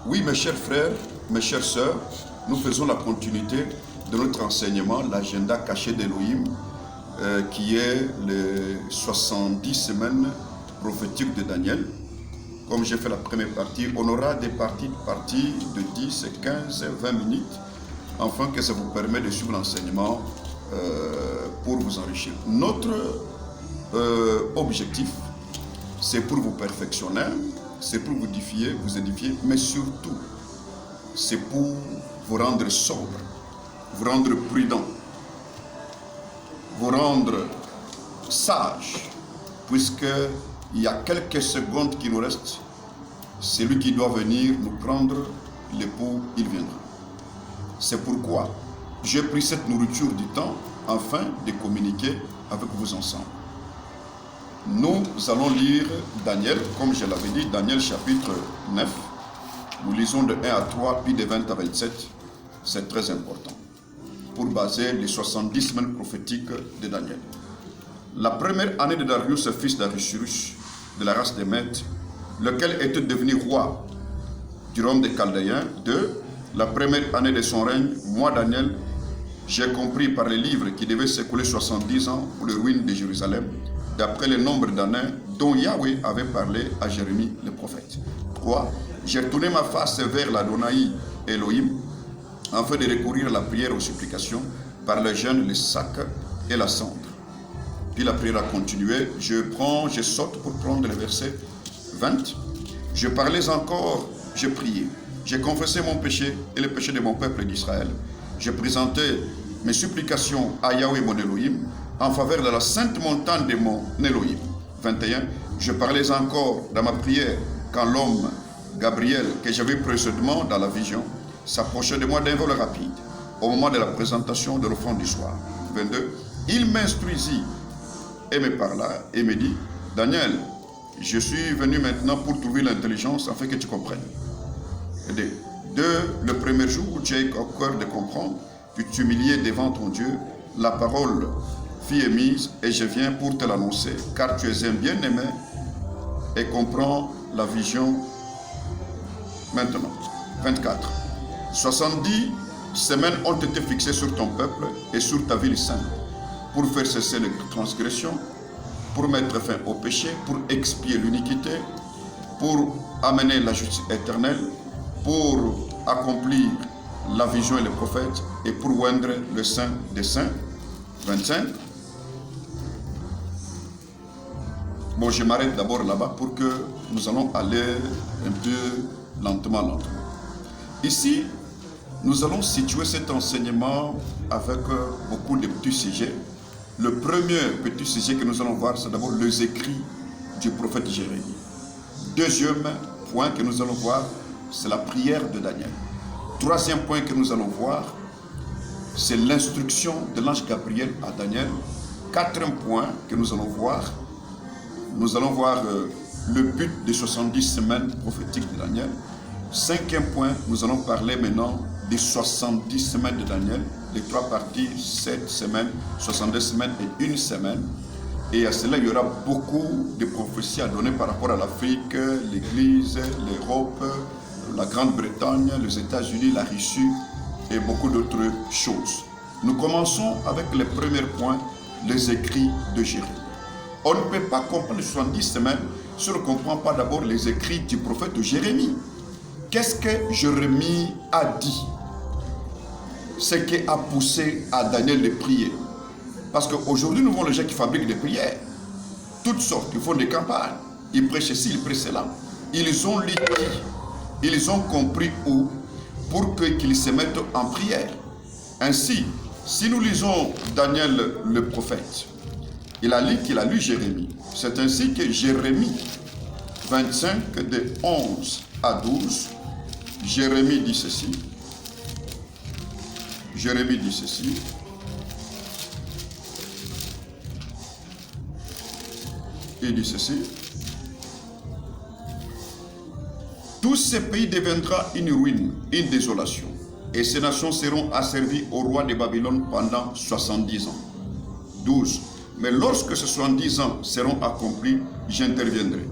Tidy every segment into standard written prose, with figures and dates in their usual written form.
Oui, mes chers frères, mes chères sœurs, nous faisons la continuité de notre enseignement, l'agenda caché d'Élohim, qui est les 70 semaines prophétiques de Daniel. Comme j'ai fait la première partie, on aura des parties de 10, 15, 20 minutes, afin que ça vous permette de suivre l'enseignement pour vous enrichir. Notre objectif, c'est pour vous perfectionner, c'est pour vous édifier, mais surtout, c'est pour vous rendre sobre, vous rendre prudent, vous rendre sage, puisqu'il y a quelques secondes qui nous restent. Celui qui doit venir nous prendre, l'époux, il viendra. C'est pourquoi j'ai pris cette nourriture du temps afin de communiquer avec vous ensemble. Nous allons lire Daniel, comme je l'avais dit, Daniel chapitre 9. Nous lisons de 1 à 3, puis de 20 à 27. C'est très important pour baser les 70 semaines prophétiques de Daniel. La première année de Darius, fils d'Ahasuérus, de la race des Mèdes, lequel était devenu roi du royaume des Chaldéens. 2. La première année de son règne, moi Daniel, j'ai compris par les livres qu'il devait s'écouler 70 ans pour les ruines de Jérusalem, d'après le nombre d'années dont Yahweh avait parlé à Jérémie le prophète. 3. J'ai tourné ma face vers l'Adonai Elohim, afin de recourir à la prière aux supplications par le jeûne, le sac et la cendre. Puis la prière a continué. Je saute pour prendre le verset 20. Je parlais encore, je priais. J'ai confessé mon péché et le péché de mon peuple d'Israël. Je présentais mes supplications à Yahweh mon Elohim en faveur de la sainte montagne de mon Elohim. 21. Je parlais encore dans ma prière quand l'homme Gabriel, que j'avais précédemment dans la vision, s'approchait de moi d'un vol rapide au moment de la présentation de l'offrande du soir. 22. Il m'instruisit et me parla et me dit: Daniel, je suis venu maintenant pour trouver l'intelligence afin que tu comprennes. 2. Le premier jour où tu as eu au cœur de comprendre, tu t'humiliais devant ton Dieu, la parole fut émise et je viens pour te l'annoncer, car tu es un bien-aimé et comprends la vision maintenant. 24. 70 semaines ont été fixées sur ton peuple et sur ta ville sainte, pour faire cesser les transgressions, pour mettre fin au péché, pour expier l'iniquité, pour amener la justice éternelle, pour accomplir la vision et les prophètes, et pour oindre le saint des saints. 25. Bon, je m'arrête d'abord là-bas pour que nous allons aller un peu lentement. Ici, nous allons situer cet enseignement avec beaucoup de petits sujets. Le premier petit sujet que nous allons voir, c'est d'abord les écrits du prophète Jérémie. Deuxième point que nous allons voir, c'est la prière de Daniel. Troisième point que nous allons voir, c'est l'instruction de l'ange Gabriel à Daniel. Quatrième point que nous allons voir le but des 70 semaines prophétiques de Daniel. Cinquième point, nous allons parler maintenant des 70 semaines de Daniel, les trois parties, 7 semaines, 62 semaines et une semaine. Et à cela, il y aura beaucoup de prophéties à donner par rapport à l'Afrique, l'Église, l'Europe, la Grande-Bretagne, les États-Unis, la Russie et beaucoup d'autres choses. Nous commençons avec le premier point, les écrits de Jérémie. On ne peut pas comprendre les 70 semaines si on ne comprend pas d'abord les écrits du prophète Jérémie. Qu'est-ce que Jérémie a dit? Ce qui a poussé à Daniel de prier. Parce qu'aujourd'hui, nous voyons les gens qui fabriquent des prières. Toutes sortes, ils font des campagnes. Ils prêchent ici, ils prêchent là. Ils ont lu qui? Ils ont compris où pour qu'ils se mettent en prière. Ainsi, si nous lisons Daniel le prophète, il a lu Jérémie. C'est ainsi que Jérémie 25 de 11 à 12, Jérémie dit ceci. Jérémie dit ceci. Il dit ceci. Tout ce pays deviendra une ruine, une désolation, et ces nations seront asservies au roi de Babylone pendant 70 ans. 12. Mais lorsque ces 70 ans seront accomplis, j'interviendrai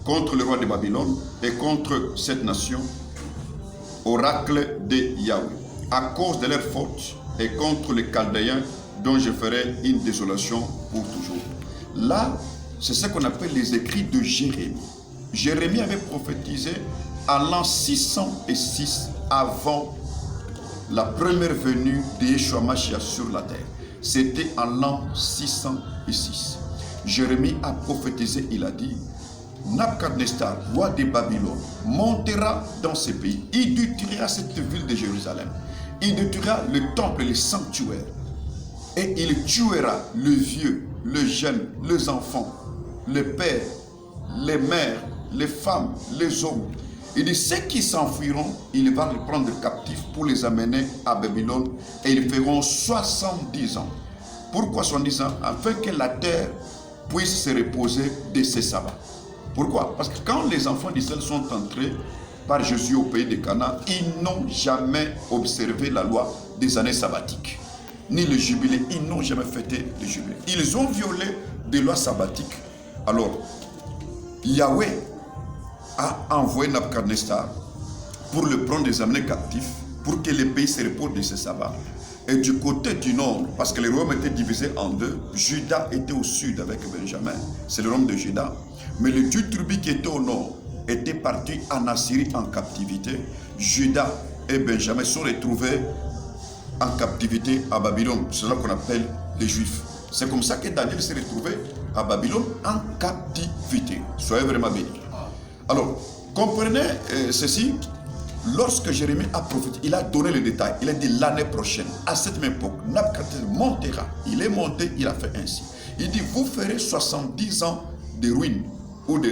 contre le roi de Babylone et contre cette nation oracle de Yahweh, à cause de leurs fautes et contre les Chaldéens dont je ferai une désolation pour toujours. Là, c'est ce qu'on appelle les écrits de Jérémie. Jérémie avait prophétisé en l'an 606 avant la première venue de Yeshua Mashiach sur la terre. C'était en l'an 606. Jérémie a prophétisé, il a dit, Nabuchodonosor, roi de Babylone, montera dans ce pays. Il détruira cette ville de Jérusalem. Il détruira le temple et les sanctuaires. Et il tuera le vieux, le jeune, les enfants, les pères, les mères, les femmes, les hommes. Il dit, ceux qui s'enfuiront, il va les prendre captifs pour les amener à Babylone et ils feront 70 ans. Pourquoi 70 ans? Afin que la terre puisse se reposer de ses sabbats. Pourquoi? Parce que quand les enfants d'Israël sont entrés par Jésus au pays de Canaan, ils n'ont jamais observé la loi des années sabbatiques, ni le jubilé. Ils n'ont jamais fêté le jubilé. Ils ont violé des lois sabbatiques. Alors, Yahweh a envoyé Nabuchodonosor pour le prendre et les amener captifs, pour que le pays se repose de ses sabbats. Et du côté du nord, parce que le royaume était divisé en deux, Juda était au sud avec Benjamin, c'est le royaume de Juda. Mais les 10 tribus qui étaient au nord étaient partis en Assyrie en captivité. Juda et Benjamin sont retrouvés en captivité à Babylone. C'est cela qu'on appelle les Juifs. C'est comme ça que Daniel s'est retrouvé à Babylone en captivité. Soyez vraiment bénis. Alors, comprenez ceci. Lorsque Jérémie a prophétisé, il a donné les détails. Il a dit l'année prochaine, à cette même époque, Nabuchodonosor montera. Il est monté, il a fait ainsi. Il dit, vous ferez 70 ans de ruines, ou de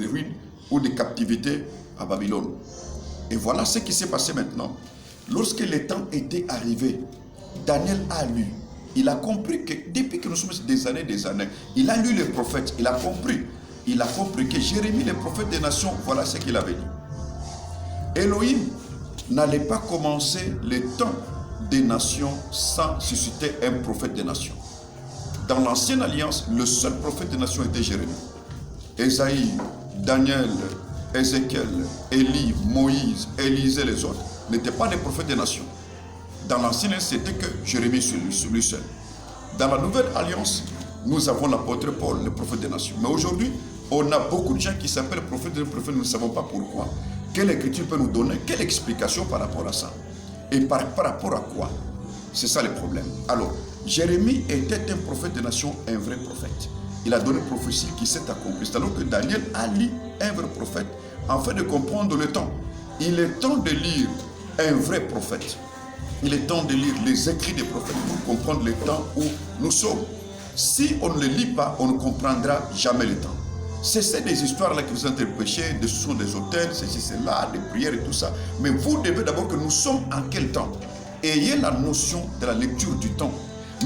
ruines, ou de captivité à Babylone. Et voilà ce qui s'est passé maintenant. Lorsque le temps était arrivé, Daniel a lu. Il a compris que depuis que nous sommes des années, il a lu les prophètes, il a compris. Il a compris que Jérémie, le prophète des nations, voilà ce qu'il avait dit. Elohim n'allait pas commencer le temps des nations sans susciter un prophète des nations. Dans l'ancienne alliance, le seul prophète des nations était Jérémie. Ésaïe, Daniel, Ézéchiel, Élie, Moïse, Élisée, les autres n'étaient pas des prophètes des nations. Dans l'ancienne alliance, c'était que Jérémie celui seul. Dans la nouvelle alliance, nous avons l'apôtre Paul, le prophète des nations. Mais aujourd'hui, on a beaucoup de gens qui s'appellent prophètes, nous ne savons pas pourquoi. Quelle écriture peut nous donner? Quelle explication par rapport à ça? Et par rapport à quoi? C'est ça le problème. Alors, Jérémie était un prophète des nations, un vrai prophète. Il a donné une prophétie qui s'est accomplie. Alors que Daniel a lu un vrai prophète afin de comprendre le temps. Il est temps de lire un vrai prophète. Il est temps de lire les écrits des prophètes pour comprendre le temps où nous sommes. Si on ne les lit pas, on ne comprendra jamais le temps. C'est des histoires-là qui vous interprétez, ce sont des hôtels, ceci, cela, des prières et tout ça. Mais vous devez d'abord que nous sommes en quel temps? Ayez la notion de la lecture du temps.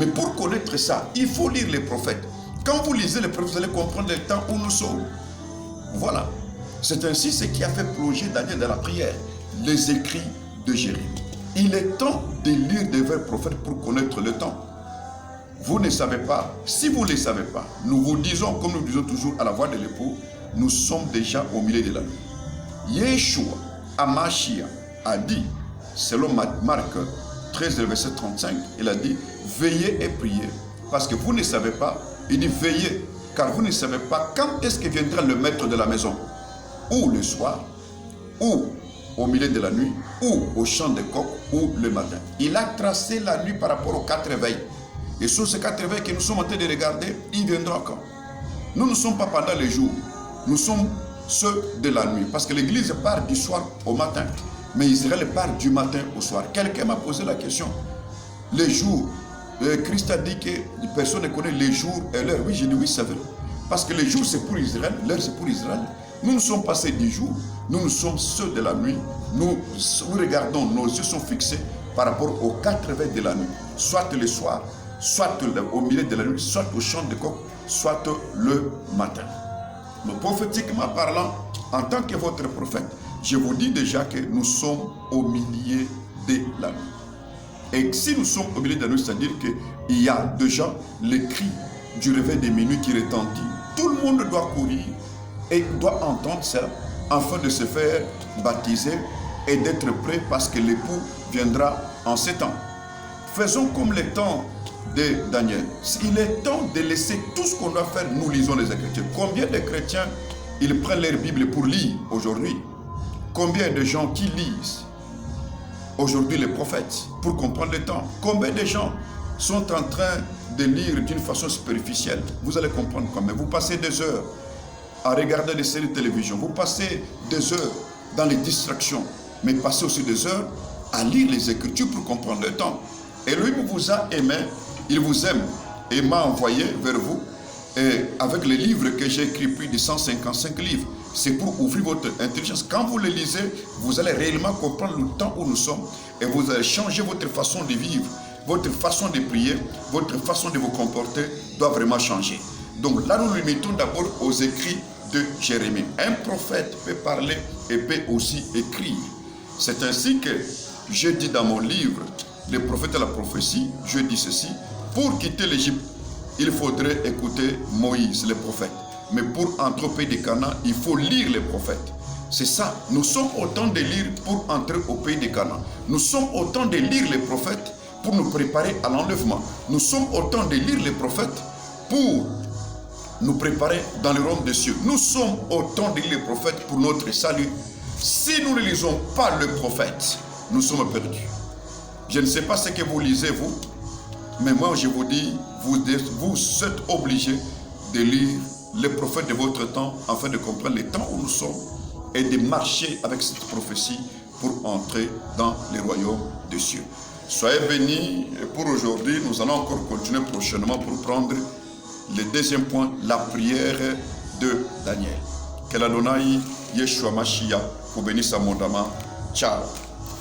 Mais pour connaître ça, il faut lire les prophètes. Quand vous lisez les prophètes, vous allez comprendre le temps où nous sommes. Voilà. C'est ainsi ce qui a fait plonger Daniel dans la prière. Les écrits de Jérémie. Il est temps de lire des vrais prophètes pour connaître le temps. Vous ne savez pas, si vous ne le savez pas, nous vous disons, comme nous disons toujours à la voix de l'époux, nous sommes déjà au milieu de la nuit. Yeshua, Hamashiach, a dit, selon Marc 13, verset 35, il a dit, veillez et priez, parce que vous ne savez pas, il dit veillez, car vous ne savez pas quand est-ce que viendra le maître de la maison, ou le soir, ou au milieu de la nuit, ou au chant de coq, ou le matin. Il a tracé la nuit par rapport aux 4 réveils. Et sur ces 4 réveils que nous sommes en train de regarder, il viendra quand? Nous ne sommes pas pendant les jours, nous sommes ceux de la nuit. Parce que l'église part du soir au matin, mais Israël part du matin au soir. Quelqu'un m'a posé la question, les jours, Christ a dit que personne ne connaît les jours et l'heure. Oui, j'ai dit oui, c'est vrai. Parce que les jours c'est pour Israël, l'heure c'est pour Israël. Nous ne sommes pas ceux du jour, nous sommes ceux de la nuit. Nous regardons, nos yeux sont fixés par rapport aux 4 réveils de la nuit. Soit le soir, soit au milieu de la nuit, soit au chant de coq, soit le matin. Mais prophétiquement parlant, en tant que votre prophète, je vous dis déjà que nous sommes au milieu de la nuit. Et si nous sommes au milieu de la nuit, c'est-à-dire qu'il y a déjà le cri du réveil des minuit qui retentit. Tout le monde doit courir et doit entendre ça afin de se faire baptiser et d'être prêt parce que l'époux viendra en ces temps. Faisons comme les temps de Daniel. Il est temps de laisser tout ce qu'on doit faire. Nous lisons les Écritures. Combien de chrétiens ils prennent leur Bible pour lire aujourd'hui? Combien de gens qui lisent aujourd'hui les prophètes pour comprendre le temps? Combien de gens sont en train de lire d'une façon superficielle? Vous allez comprendre quand même. Vous passez des heures à regarder des séries de télévision. Vous passez des heures dans les distractions. Mais passez aussi des heures à lire les Écritures pour comprendre le temps. Et lui vous a aimé, il vous aime et m'a envoyé vers vous. Et avec les livres que j'ai écrits, plus de 155 livres, c'est pour ouvrir votre intelligence. Quand vous les lisez, vous allez réellement comprendre le temps où nous sommes et vous allez changer votre façon de vivre, votre façon de prier, votre façon de vous comporter doit vraiment changer. Donc là, nous nous limitons d'abord aux écrits de Jérémie. Un prophète peut parler et peut aussi écrire. C'est ainsi que je dis dans mon livre, les prophètes et la prophétie, je dis ceci, pour quitter l'Égypte, il faudrait écouter Moïse, le prophète. Mais pour entrer au pays de Canaan, il faut lire les prophètes. C'est ça. Nous sommes autant de lire pour entrer au pays de Canaan. Nous sommes autant de lire les prophètes pour nous préparer à l'enlèvement. Nous sommes autant de lire les prophètes pour nous préparer dans le royaume des cieux. Nous sommes autant de lire les prophètes pour notre salut. Si nous ne lisons pas le prophète, nous sommes perdus. Je ne sais pas ce que vous lisez, vous, mais moi je vous dis, vous êtes obligés de lire les prophètes de votre temps afin de comprendre le temps où nous sommes et de marcher avec cette prophétie pour entrer dans le royaume des cieux. Soyez bénis et pour aujourd'hui, nous allons encore continuer prochainement pour prendre le deuxième point, la prière de Daniel. Que l'Adonai Yeshua Mashiach vous bénisse abondamment. Ciao.